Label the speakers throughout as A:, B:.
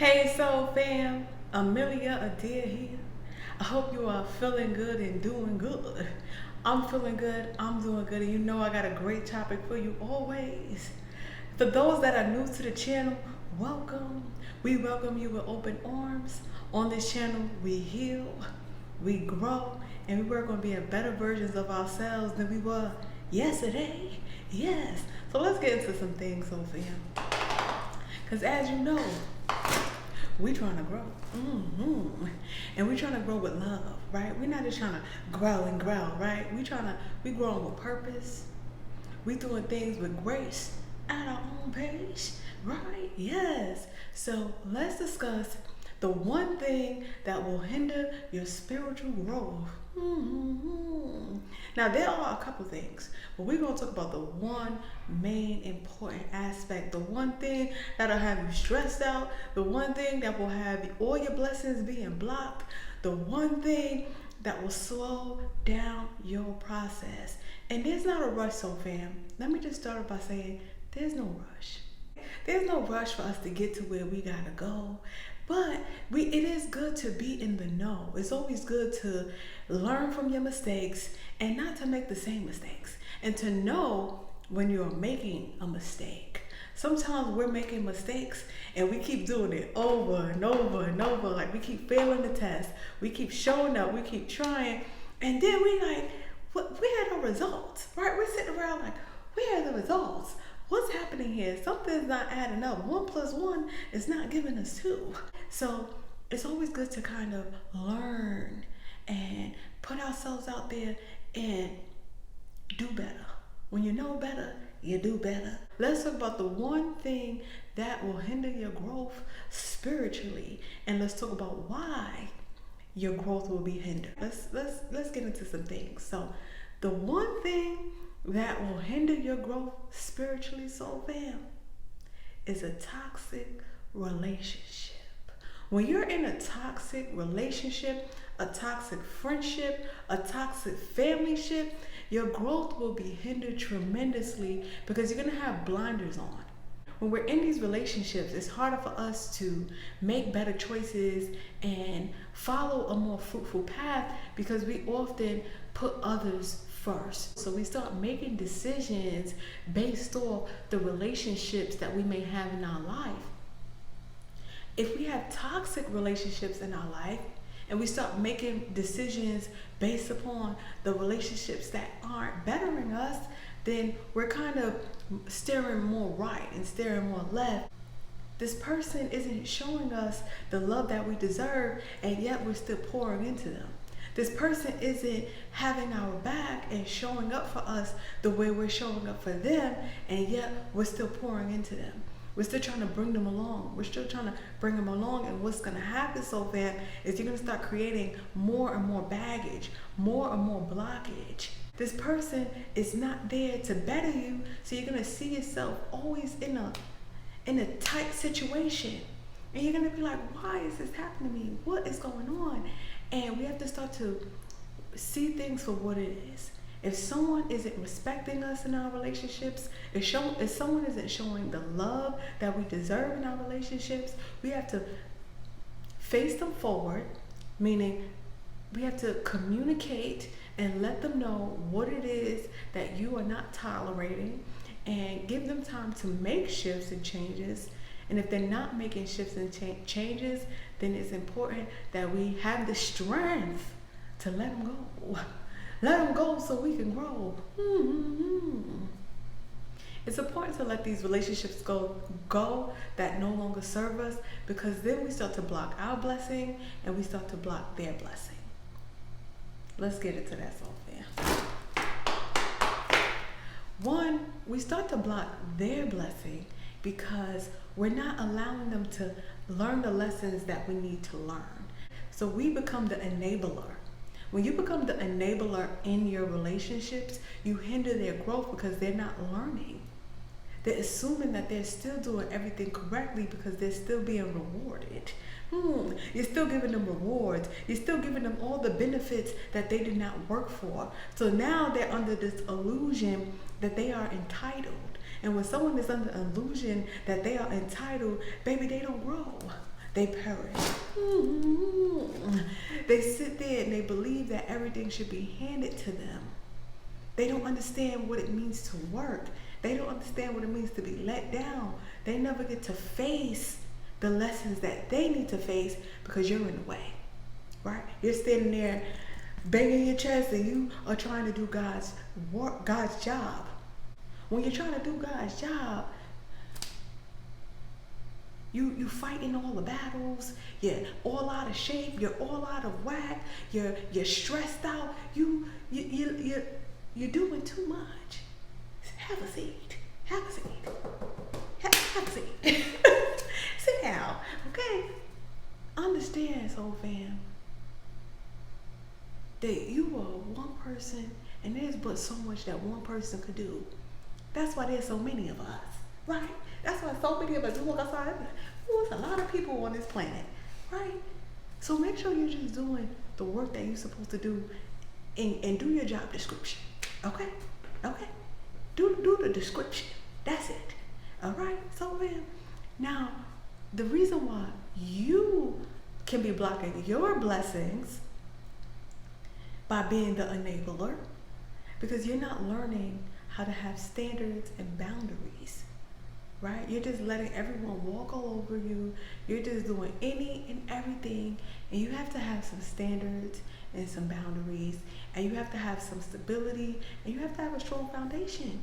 A: Hey, soul fam, Amelia Adia here. I hope you are feeling good and doing good. I'm feeling good, I'm doing good, and you know I got a great topic for you always. For those that are new to the channel, welcome. We welcome you with open arms. On this channel, we heal, we grow, and we work on being better versions of ourselves than we were yesterday. Yes. So let's get into some things, soul fam. Because as you know, we trying to grow. And we trying to grow with love, right? We're not just trying to grow and grow, right? We growing with purpose. We doing things with grace at our own pace, right? Yes. So let's discuss the one thing that will hinder your spiritual growth. Now there are a couple things, but we're going to talk about the one main important aspect, the one thing that'll have you stressed out, the one thing that will have all your blessings being blocked, the one thing that will slow down your process. And there's not a rush, so fam. Let me just start by saying there's no rush. There's no rush for us to get to where we gotta go. But it is good to be in the know. It's always good to learn from your mistakes and not to make the same mistakes. And to know when you're making a mistake. Sometimes we're making mistakes and we keep doing it over and over and over. Like we keep failing the test. We keep showing up. We keep trying. And then we like, where are the results? Right? We're sitting around like, where are the results? What's happening here? Something's not adding up. 1 + 1 is not giving us 2. So it's always good to kind of learn and put ourselves out there and do better. When you know better, you do better. Let's talk about the one thing that will hinder your growth spiritually, and let's talk about why your growth will be hindered. Let's get into some things. So the one thing that will hinder your growth spiritually, soul fam, is a toxic relationship. When you're in a toxic relationship, a toxic friendship, a toxic familyship, your growth will be hindered tremendously because you're gonna have blinders on. When we're in these relationships, it's harder for us to make better choices and follow a more fruitful path because we often put others first. So we start making decisions based off the relationships that we may have in our life. If we have toxic relationships in our life and we start making decisions based upon the relationships that aren't bettering us, then we're kind of steering more right and steering more left. This person isn't showing us the love that we deserve, and yet we're still pouring into them. This person isn't having our back and showing up for us the way we're showing up for them, and yet we're still pouring into them. We're still trying to bring them along. We're still trying to bring them along, and what's going to happen, so fam, is you're going to start creating more and more baggage, more and more blockage. This person is not there to better you, so you're going to see yourself always in a tight situation. And you're going to be like, why is this happening to me? What is going on? And we have to start to see things for what it is. If someone isn't respecting us in our relationships, if someone isn't showing the love that we deserve in our relationships, we have to face them forward, meaning we have to communicate and let them know what it is that you are not tolerating and give them time to make shifts and changes. And if they're not making shifts and changes, then it's important that we have the strength to let them go. Let them go so we can grow. It's important to let these relationships go that no longer serve us, because then we start to block our blessing and we start to block their blessing. Let's get into that, soul fam. One, we start to block their blessing because we're not allowing them to learn the lessons that we need to learn. So we become the enabler. When you become the enabler in your relationships, you hinder their growth because they're not learning. They're assuming that they're still doing everything correctly because they're still being rewarded. You're still giving them rewards. You're still giving them all the benefits that they did not work for. So now they're under this illusion that they are entitled. And when someone is under illusion that they are entitled, baby, they don't grow. They perish. Mm-hmm. They sit there and they believe that everything should be handed to them. They don't understand what it means to work. They don't understand what it means to be let down. They never get to face the lessons that they need to face because you're in the way, right? You're standing there banging your chest and you are trying to do God's work, God's job. When you're trying to do God's job, you fighting all the battles. You're all out of shape. You're all out of whack. You're stressed out. You're doing too much. Have a seat. Have a seat. Have a seat. Sit down, okay? Understand, soul fam, that you are one person and there's but so much that one person could do. That's why there's so many of us, right? That's why so many of us, we walk outside, there's a lot of people on this planet, right? So make sure you're just doing the work that you're supposed to do and do your job description, okay? Okay? Do the description. That's it. All right? So then, now, the reason why you can be blocking your blessings by being the enabler, because you're not learning how to have standards and boundaries, right? You're just letting everyone walk all over you. You're just doing any and everything, and you have to have some standards and some boundaries, and you have to have some stability, and you have to have a strong foundation.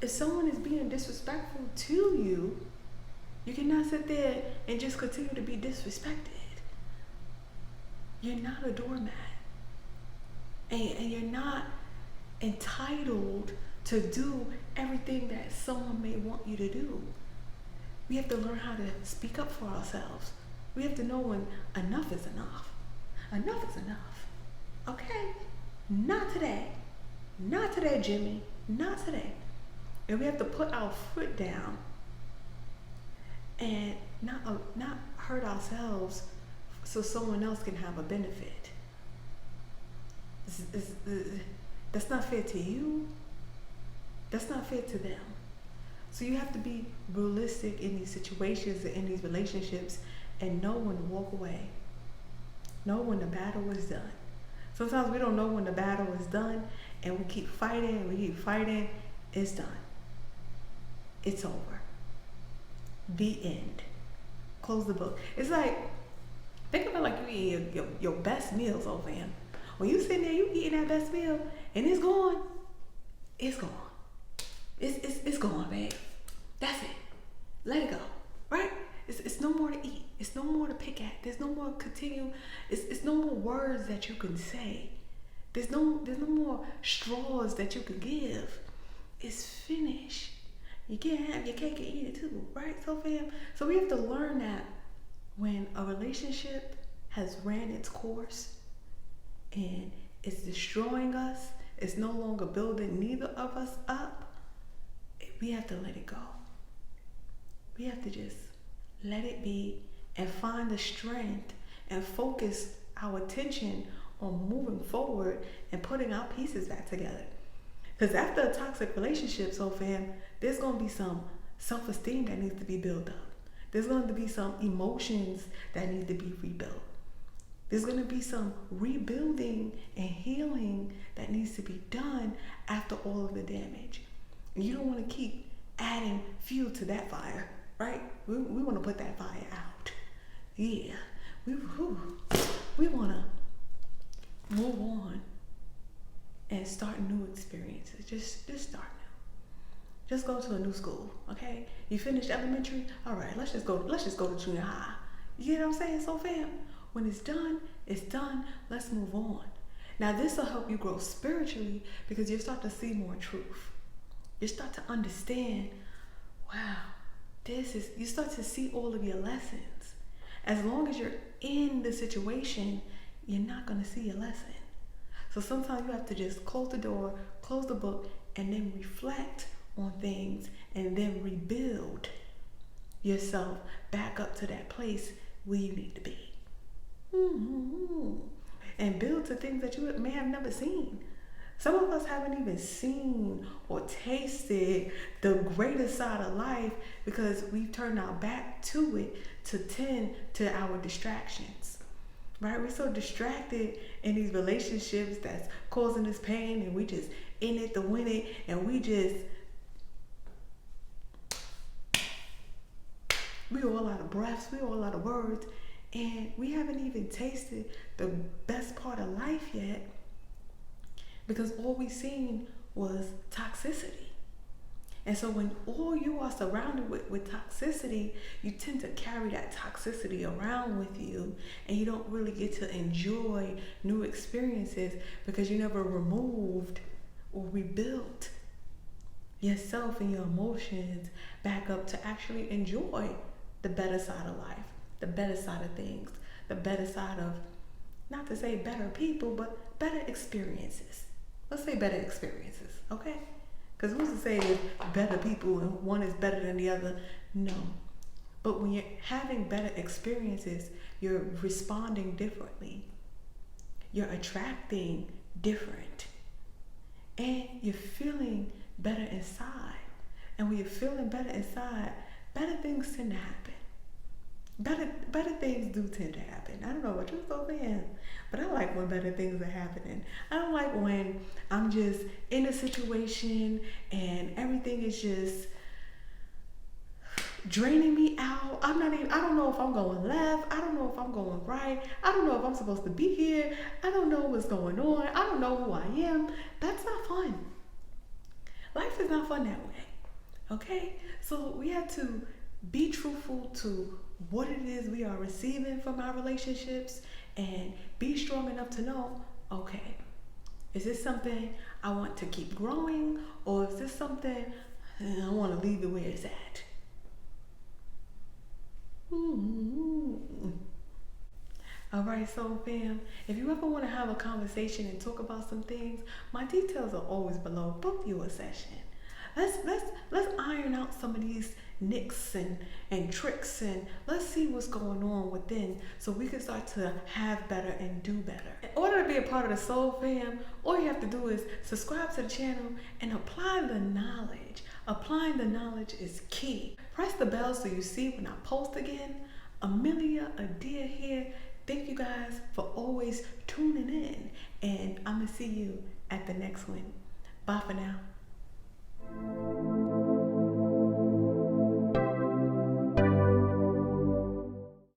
A: If someone is being disrespectful to you, you cannot sit there and just continue to be disrespected. You're not a doormat. And you're not entitled to do everything that someone may want you to do. We have to learn how to speak up for ourselves. We have to know when enough is enough. Enough is enough. Okay? Not today. Not today, Jimmy. Not today. And we have to put our foot down and not hurt ourselves so someone else can have a benefit. That's not fair to you. That's not fair to them. So you have to be realistic in these situations and in these relationships and know when to walk away. Know when the battle is done. Sometimes we don't know when the battle is done and we keep fighting, it's done. It's over. The end. Close the book. It's like, think about like you eat your best meals, old fam. When you sitting there, you eating that best meal and it's gone. It's gone. It's gone, babe. That's it. Let it go. Right? It's no more to eat. It's no more to pick at. There's no more continue. It's no more words that you can say. There's no more straws that you can give. It's finished. You can't have your cake and eat it too, right? So fam, so we have to learn that when a relationship has ran its course and it's destroying us, it's no longer building neither of us up, we have to let it go. We have to just let it be and find the strength and focus our attention on moving forward and putting our pieces back together. Because after a toxic relationship, so fam, there's going to be some self-esteem that needs to be built up. There's going to be some emotions that need to be rebuilt. There's going to be some rebuilding and healing that needs to be done after all of the damage. And you don't want to keep adding fuel to that fire, right? We want to put that fire out. Yeah. We want to move on and start new experiences. Just start new. Just go to a new school, okay? You finished elementary? All right, let's just go to junior high. You get what I'm saying? So fam, when it's done, it's done. Let's move on. Now this will help you grow spiritually because you start to see more truth. You start to understand, wow, you start to see all of your lessons. As long as you're in the situation, you're not going to see your lesson. So sometimes you have to just close the door, close the book, and then reflect on things and then rebuild yourself back up to that place where you need to be. And build to things that you may have never seen. Some of us haven't even seen or tasted the greater side of life because we've turned our back to it to tend to our distractions. Right? We're so distracted in these relationships that's causing us pain, and we just in it to win it, and we all out of breaths, we all out of words, and we haven't even tasted the best part of life yet because all we seen was toxicity. And so when all you are surrounded with toxicity, you tend to carry that toxicity around with you, and you don't really get to enjoy new experiences because you never removed or rebuilt yourself and your emotions back up to actually enjoy the better side of life, the better side of things, the better side of, not to say better people, but better experiences. Let's say better experiences, okay? Because who's to say there's better people and one is better than the other? No. But when you're having better experiences, you're responding differently. You're attracting different. And you're feeling better inside. And when you're feeling better inside, better things tend to happen. Better things do tend to happen. I don't know what you're so fan, but I like when better things are happening. I don't like when I'm just in a situation and everything is just draining me out. I don't know if I'm going left. I don't know if I'm going right. I don't know if I'm supposed to be here. I don't know what's going on. I don't know who I am. That's not fun. Life is not fun that way. Okay? So we have to be truthful to what it is we are receiving from our relationships and be strong enough to know, okay, is this something I want to keep growing, or is this something I want to leave it where it's at? All right, so fam, if you ever want to have a conversation and talk about some things, my details are always below. Book you a session. Let's iron out some of these nicks and tricks, and let's see what's going on within so we can start to have better and do better. In order to be a part of the Soul Fam, all you have to do is subscribe to the channel and apply the knowledge. Applying the knowledge is key. Press the bell so you see when I post again. Amelia Adia here. Thank you guys for always tuning in, and I'm gonna see you at the next one. Bye for now.